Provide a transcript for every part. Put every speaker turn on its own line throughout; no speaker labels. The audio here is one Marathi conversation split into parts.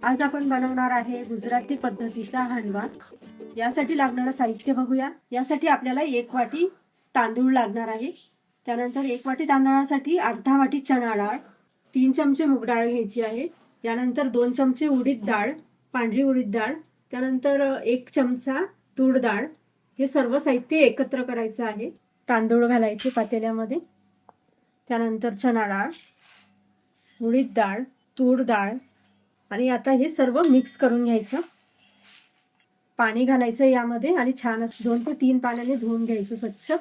आज आपण बनवणार आहे गुजराती पद्धतीचा हांडवा। यासाठी लागणारं साहित्य बघूया। यासाठी आपल्याला 1 वाटी तांदूळ लागणार आहे। त्यानंतर 1 वाटी तांदळासाठी अर्धा वाटी चणा डाळ, 3 चमचे मूग डाळ घ्यायची आहे। यानंतर 2 चमचे उडीद डाळ, पांढरी उडीद डाळ, त्यानंतर 1 चमचा तूर डाळ। हे सर्व साहित्य एकत्र करायचं आहे। तांदूळ घालायचे पातेल्यामध्ये, त्यानंतर चणा डाळ, उडीद डाळ, तूर डाळ आणि आता हे सर्व मिक्स करून घ्यायचं। पाणी घालायचं यामध्ये आणि छान असं 2 ते 3 पाण्याने धुवून घ्यायचं स्वच्छ।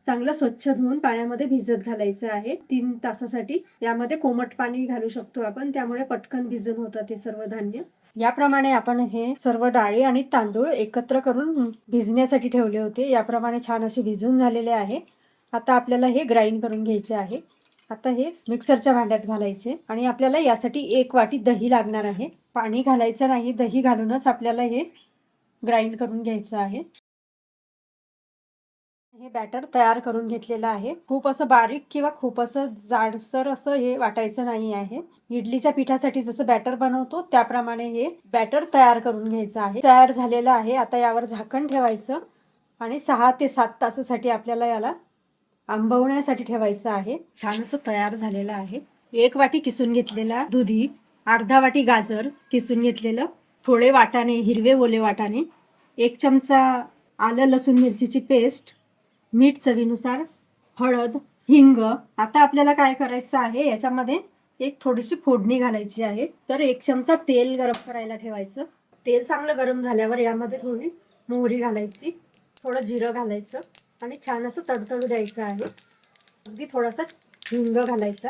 चांगलं स्वच्छ धुवून पाण्यामध्ये भिजत घालायचं आहे 3 तासासाठी। यामध्ये कोमट पाणी घालू शकतो आपण, त्यामुळे पटकन भिजून होतं ते सर्व धान्य। याप्रमाणे आपण हे सर्व डाळी आणि तांदूळ एकत्र करून भिजण्यासाठी ठेवले होते। याप्रमाणे छान असे भिजून झालेले आहे। आता आपल्याला हे ग्राइंड करून घ्यायचे आहे। आता हे मिक्सरच्या भांड्यात घालायचे आणि आपल्याला यासाठी 1 वाटी दही लागणार आहे। पाणी घालायचं नाही, दही घालूनच आपल्याला हे ग्राइंड करून घ्यायचं आहे। हे बॅटर तयार करून घेतलेलं आहे। खूप असं बारीक किंवा खूप असं जाडसर असं हे वाटायचं नाही आहे। इडलीच्या पिठासाठी जसं बॅटर बनवतो त्याप्रमाणे हे बॅटर तयार करून घ्यायचं आहे। तयार झालेलं आहे। आता यावर झाकण ठेवायचं आणि 6 ते 7 तासासाठी आपल्याला याला आंबवण्यासाठी ठेवायचं आहे। छान असं तयार झालेलं आहे। 1 वाटी किसून घेतलेला दुधी, अर्धा वाटी गाजर किसून घेतलेलं, थोडे वाटाणे, हिरवे ओले वाटाणे, 1 चमचा आलं लसूण मिरचीची पेस्ट, मीठ चवीनुसार, हळद, हिंग। आता आपल्याला काय करायचं आहे, याच्यामध्ये एक थोडीशी फोडणी घालायची आहे। तर 1 चमचा तेल गरम करायला ठेवायचं। तेल चांगलं गरम झाल्यावर यामध्ये थोडी मोहरी घालायची, थोडं जिरं घालायचं आणि छान असं तडतडू द्यायचं आहे। अगदी थोडासा हिंग घालायचा।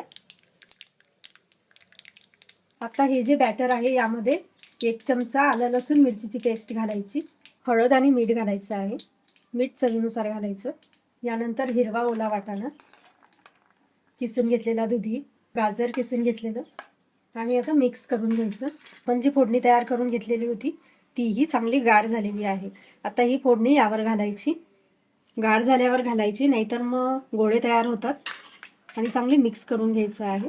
आता हे जे बॅटर आहे यामध्ये 1 चमचा आलं लसूण मिरचीची पेस्ट घालायची, हळद आणि मीठ घालायचं आहे। मीठ चवीनुसार घालायचं। यानंतर हिरवा ओला वाटाणा किसून घेतलेला, दुधी, गाजर किसून घेतलेलं आणि आता मिक्स करून घ्यायचं। पण जी फोडणी तयार करून घेतलेली होती तीही चांगली गार झालेली आहे। आता ही फोडणी यावर घालायची, गार झाल्यावर घालायची, नाहीतर मग गोळे तयार होतात। आणि चांगली मिक्स करून घ्यायचं आहे।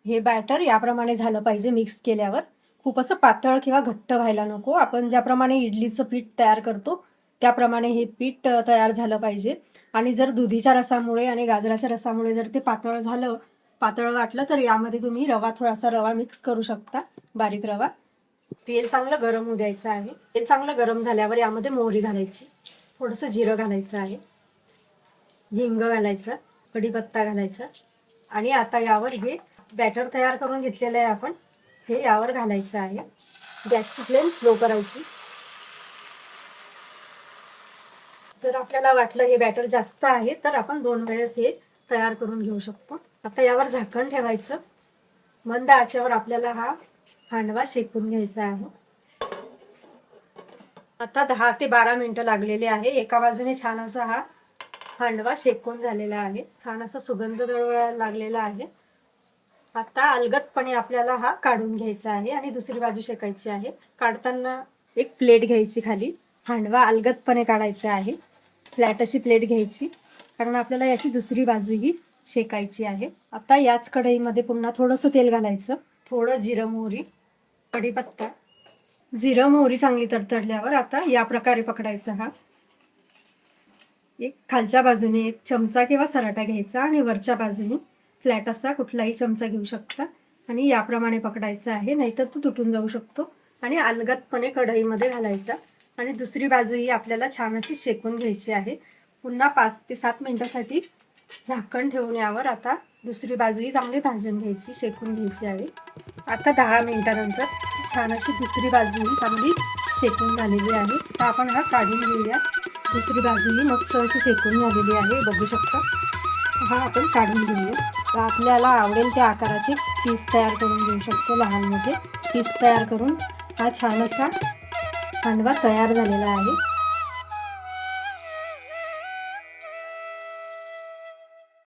हे बॅटर याप्रमाणे झालं पाहिजे मिक्स केल्यावर। खूप असं पातळ किंवा घट्ट व्हायला नको। आपण ज्याप्रमाणे इडलीचं पीठ तयार करतो त्याप्रमाणे हे पीठ तयार झालं पाहिजे। आणि जर दुधीच्या रसामुळे आणि गाजराच्या रसामुळे जर ते पातळ झालं, पातळ वाटलं, तर यामध्ये तुम्ही थोडासा रवा मिक्स करू शकता, बारीक रवा। तेल चांगलं गरम होऊ द्यायचं आहे। तेल चांगलं गरम झाल्यावर यामध्ये मोहरी घालायची, थोडंसं जिरं घालायचं आहे, हिंग घालायचं, कढीपत्ता घालायचा आणि आता यावर हे बॅटर तयार करून घेतलेलं आहे आपण, हे यावर घालायचं आहे। गॅसची फ्लेम स्लो करायची। जर आपल्याला वाटलं हे बॅटर जास्त आहे तर आपण 2 वेळेस हे तयार करून घेऊ शकतो। आता यावर झाकण ठेवायचं। मंद आचेवर आपल्याला हा हांडवा शेकून घ्यायचा आहे। आता 10 ते 12 मिनिटं लागलेले आहे। एका बाजूने छान असा हा हांडवा शेकून झालेला आहे। छान असा सुगंध दरवळायला लागलेला आहे। आता अलगदपणे आपल्याला हा काढून घ्यायचा आहे आणि दुसरी बाजू शेकायची आहे। काढताना एक प्लेट घ्यायची खाली, हांडवा अलगदपणे काढायचा आहे। फ्लॅट अशी प्लेट घ्यायची, कारण आपल्याला याची दुसरी बाजूही शेकायची आहे। आता याच कढईमध्ये पुन्हा थोडंसं तेल घालायचं, थोडं जिरं मोहरी, कढीपत्ता। जिरं मोहरी चांगली तडतडल्यावर आता या प्रकारे पकडायचा हा। एक खालच्या बाजूने 1 चमचा किंवा सराटा घ्यायचा आणि वरच्या बाजूने फ्लॅट असा कुठलाही चमचा घेऊ शकता आणि याप्रमाणे पकडायचा आहे, नाहीतर तो तुटून जाऊ शकतो। आणि अलगदपणे कढईमध्ये घालायचा आणि दुसरी बाजूही आपल्याला छान अशी शेकून घ्यायची आहे। पुन्हा 5 ते 7 मिनिटांसाठी झाकण ठेवून यावर आता दुसरी बाजूही चांगली भाजून घ्यायची, शेकून घ्यायची आहे। आता 10 मिनिटांनंतर छान अशी दुसरी बाजूही चांगली शेकून झालेली आहे। तर आपण हा काढून घेऊया। दुसरी बाजूही मस्त अशी शेकून झालेली आहे, बघू शकता। हा आपण काढून घेऊया। तर आपल्याला आवडेल त्या आकाराचे पीस तयार करून घेऊ शकतो, लहान मोठे पीस तयार करून हा छान असा हांडवा तयार झालेला आहे।